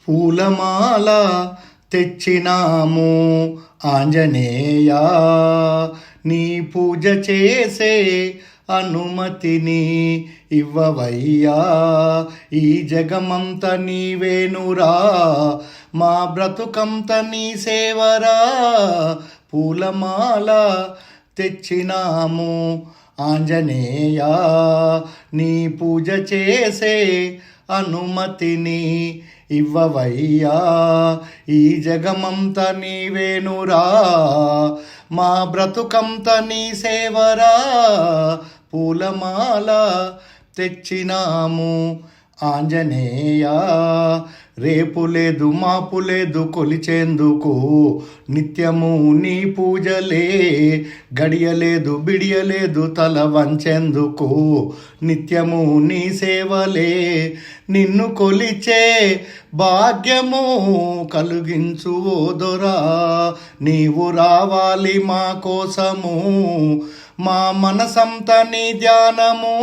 పూలమాల తెచ్చినాము ఆంజనేయ, నీ పూజ చేసే అనుమతిని ఇవ్వవయ్యా. ఈ జగమంత నీవేనురా, మా బ్రతుకంత నీ సేవరా. పూలమాల తెచ్చినాము ఆంజనేయ, నీ పూజ చేసే అనుమతిని ఇవ్వవయ్యా. ఈ జగమంత నీవేనురా, మా బ్రతుకంత నీ సేవరా. పూలమాల తెచ్చినాము ఆంజనేయ, రేపు లేదు మాపు లేదు కొలిచేందుకు, నిత్యము నీ పూజలే. గడియలేదు బిడియలేదు తల వంచెందుకు, నిత్యము నీ సేవలే. నిన్ను కొలిచే భాగ్యము కలిగించు ఓ దొరా, నీవు రావాలి మా కోసము. మా మనసంత నీ ధ్యానము,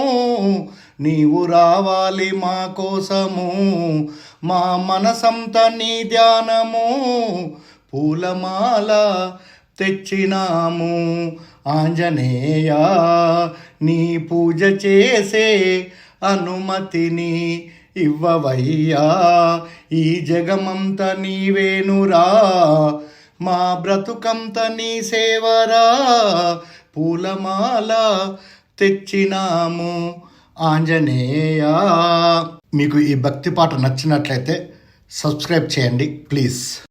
నీవు రావాలి మా కోసము. మా మనసంత నీ ధ్యానము. పూలమాల తెచ్చినాము ఆంజనేయ, నీ పూజ చేసే అనుమతిని ఇవ్వవయ్యా. ఈ జగమంత నీవేనురా, మా బ్రతుకంత నీ సేవరా. పూలమాల తెచ్చినాము ఆంజనేయ. మీకు ఈ భక్తి పాట నచ్చినట్లయితే సబ్స్క్రైబ్ చేయండి ప్లీజ్.